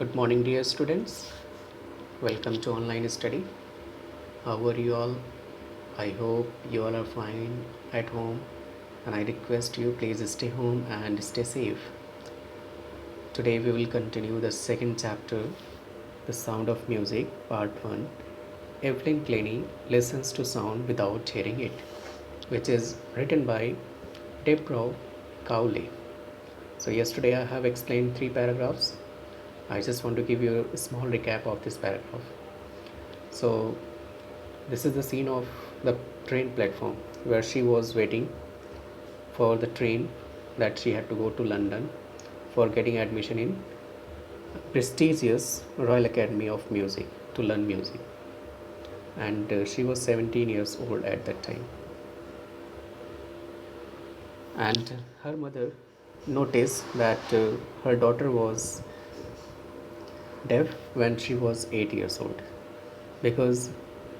Good morning, dear students. Welcome to online study. How are you all? I hope you all are fine at home, and I request you please stay home and stay safe. Today we will continue the second chapter, The Sound of Music, Part 1. Evelyn Claney listens to sound without hearing it, which is written by Deborah Cowley. So yesterday I have explained 3 paragraphs. I just want to give you a small recap of this paragraph. So this is the scene of the train platform where she was waiting for the train that she had to go to London for getting admission in prestigious Royal Academy of Music to learn music. And she was 17 years old at that time. And her mother noticed that her daughter was deaf when she was 8 years old, because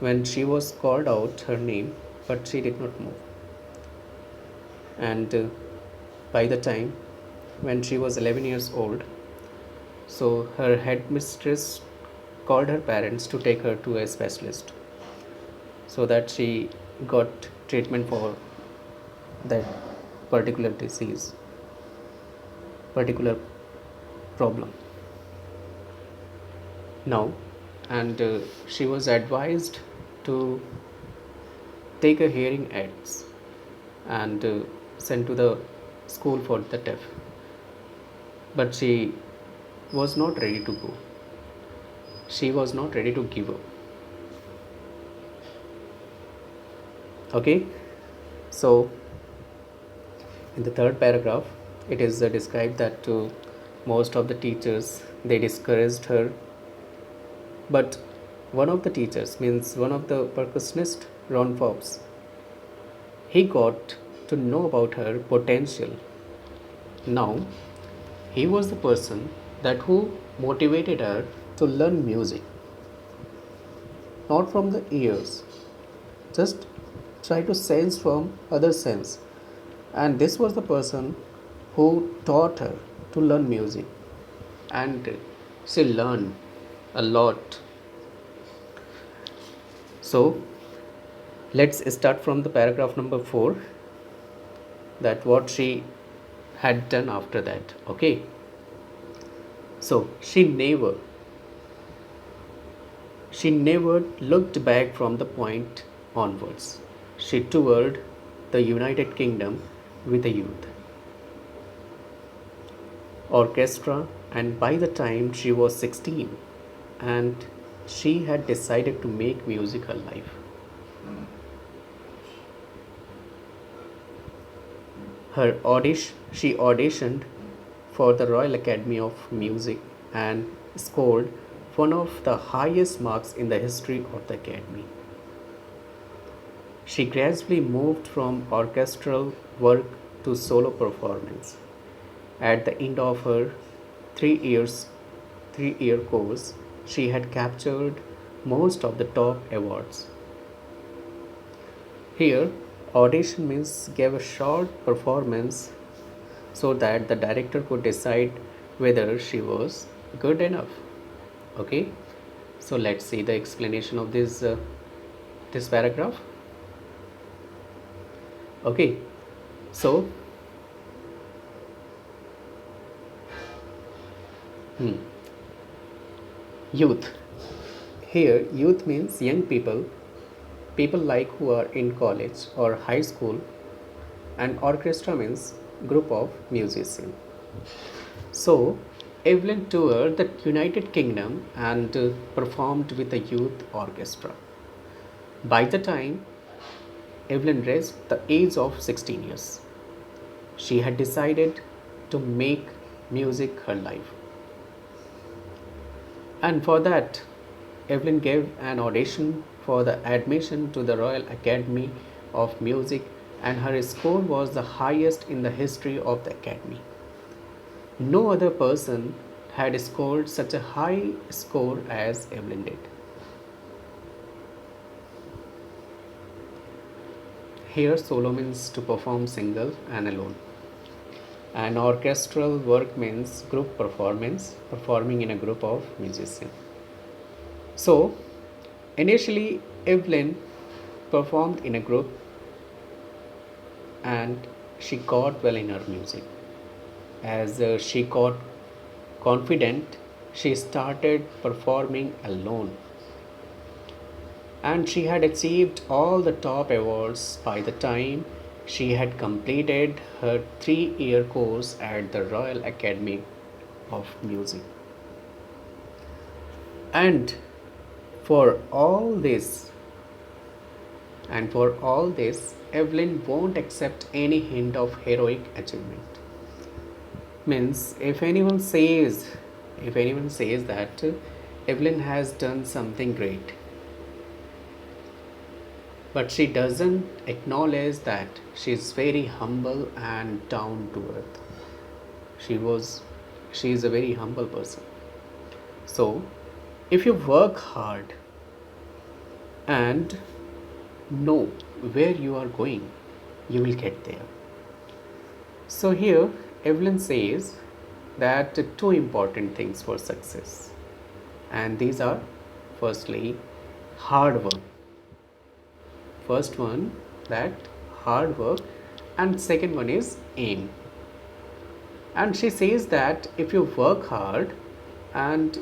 when she was called out her name, but she did not move. And by the time when she was 11 years old, so her headmistress called her parents to take her to a specialist so that she got treatment for that particular disease, particular problem. Now, and she was advised to take a hearing aids and sent to the school for the deaf, but she was not ready to go. She was not ready to give up. Okay, so in the third paragraph, it is described that most of the teachers, they discouraged her, but one of the teachers, means one of the percussionist, Ron Forbes, he got to know about her potential. Now he was the person that who motivated her to learn music, not from the ears, just try to sense from other sense. And this was the person who taught her to learn music, and she learned a lot. So let's start from the paragraph number 4, that what she had done after that. Okay, so she never looked back from the point onwards. She toured the United Kingdom with a youth orchestra, and by the time she was 16, and she had decided to make music her life. She auditioned for the Royal Academy of Music and scored one of the highest marks in the history of the Academy. She gradually moved from orchestral work to solo performance. At the end of her 3 year course, she had captured most of the top awards. Here, audition means give a short performance so that the director could decide whether she was good enough. Okay, so let's see the explanation of this paragraph. Okay, so youth. Here, youth means young people, people like who are in college or high school, and orchestra means group of musicians. So, Evelyn toured the United Kingdom and performed with a youth orchestra. By the time Evelyn reached the age of 16 years, she had decided to make music her life. And for that, Evelyn gave an audition for the admission to the Royal Academy of Music, and her score was the highest in the history of the Academy. No other person had scored such a high score as Evelyn did. Here, solo means to perform single and alone. And orchestral work means group performance, performing in a group of musicians. So, initially, Evelyn performed in a group and she got well in her music. As she got confident, she started performing alone. And she had achieved all the top awards by the time she had completed her 3-year course at the Royal Academy of Music. And for all this, Evelyn won't accept any hint of heroic achievement. Means if anyone says that Evelyn has done something great, but she doesn't acknowledge that she is very humble and down to earth. She is a very humble person. So, if you work hard and know where you are going, you will get there. So, here Evelyn says that two important things for success, and these are firstly hard work. First one, that hard work, and second one is aim. And she says that if you work hard and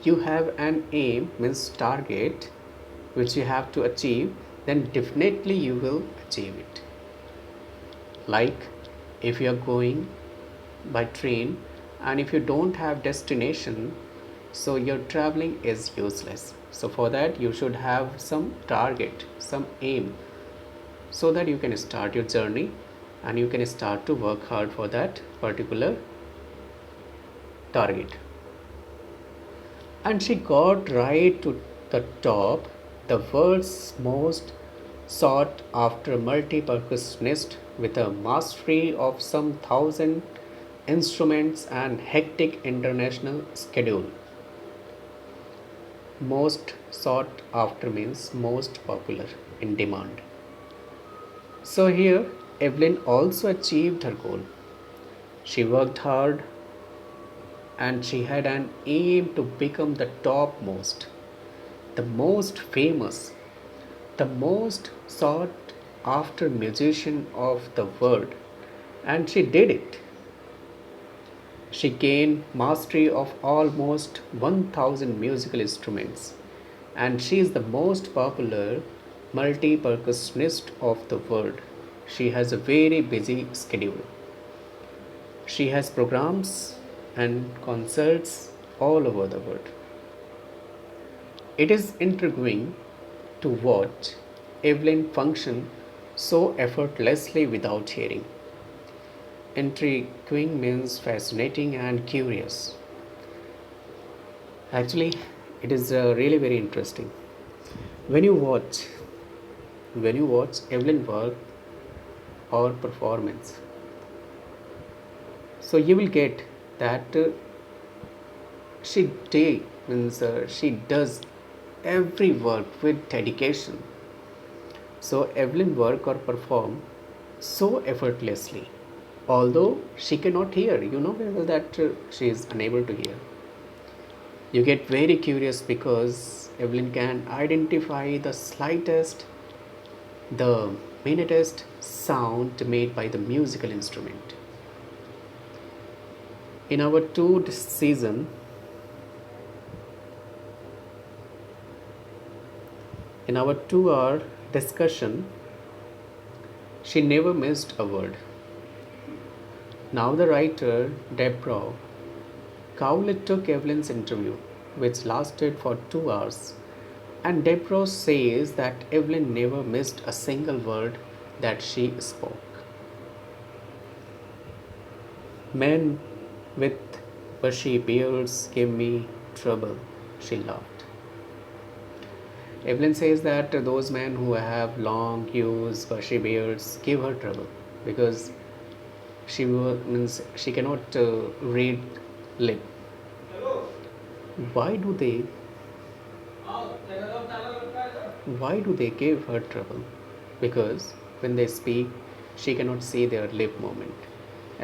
you have an aim, means target, which you have to achieve, then definitely you will achieve it. Like if you are going by train and if you don't have destination, so your traveling is useless. So for that you should have some target, some aim, so that you can start your journey and you can start to work hard for that particular target. And she got right to the top, the world's most sought after multi-percussionist with a mastery of some thousand instruments and hectic international schedule. Most sought after means most popular, in demand. So here Evelyn also achieved her goal. She worked hard and she had an aim to become the topmost, the most famous, the most sought after musician of the world, and she did it. She gained mastery of almost 1000 musical instruments, and she is the most popular multi percussionist of the world. She has a very busy schedule. She has programs and concerts all over the world. It is intriguing to watch Evelyn function so effortlessly without hearing. Intriguing means fascinating and curious. Actually, it is really very interesting. When you watch, Evelyn work or performance, so you will get that she she does every work with dedication. So Evelyn work or perform so effortlessly, although she cannot hear. You know that she is unable to hear. You get very curious because Evelyn can identify the slightest, the minutest sound made by the musical instrument. In our season, in our 2 hour discussion, she never missed a word. Now the writer, Deborah Cowlett, took Evelyn's interview, which lasted for 2 hours, and Deborah says that Evelyn never missed a single word that she spoke. Men with bushy beards give me trouble, she laughed. Evelyn says that those men who have long, huge, bushy beards give her trouble because she cannot read lip. Why do they give her trouble? Because when they speak, she cannot see their lip movement.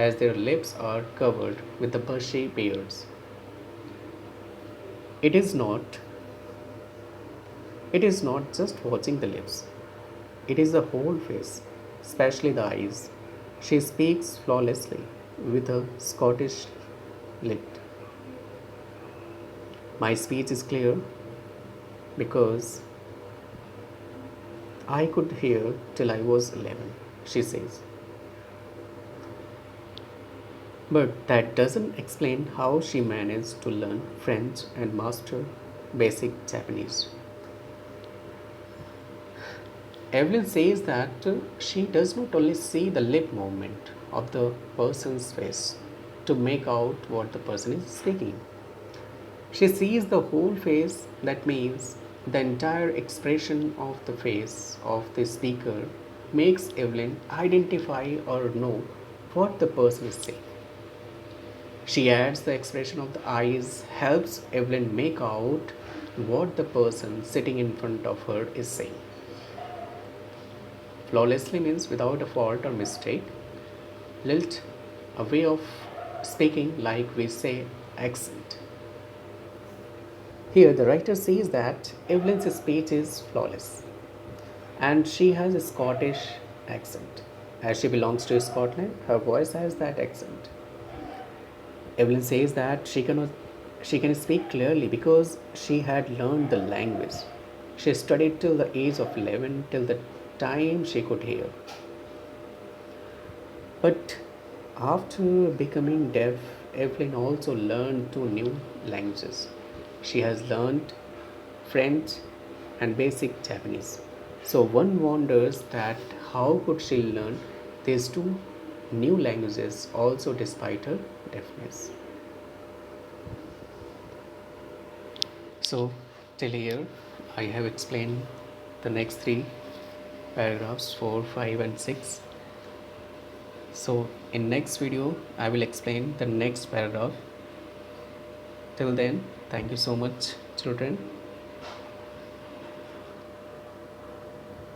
as their lips are covered with the bushy beards. It is not it is not just watching the lips. It is the whole face, especially the eyes. She speaks flawlessly with a Scottish lilt. My speech is clear because I could hear till I was 11, she says. But that doesn't explain how she managed to learn French and master basic Japanese. Evelyn says that she does not only see the lip movement of the person's face to make out what the person is speaking. She sees the whole face, that means the entire expression of the face of the speaker makes Evelyn identify or know what the person is saying. She adds the expression of the eyes, helps Evelyn make out what the person sitting in front of her is saying. Flawlessly means without a fault or mistake. Lilt, a way of speaking like we say accent. Here, the writer says that Evelyn's speech is flawless and she has a Scottish accent. As she belongs to Scotland, her voice has that accent. Evelyn says that she can speak clearly because she had learned the language. She studied till the age of 11, till the time she could hear. But after becoming deaf, Evelyn also learned two new languages. She has learned French and basic Japanese. So one wonders that how could she learn these two new languages also despite her deafness. So till here I have explained the next three paragraphs 4, 5 and 6. So in next video I will explain the next paragraph. Till then, thank you so much children.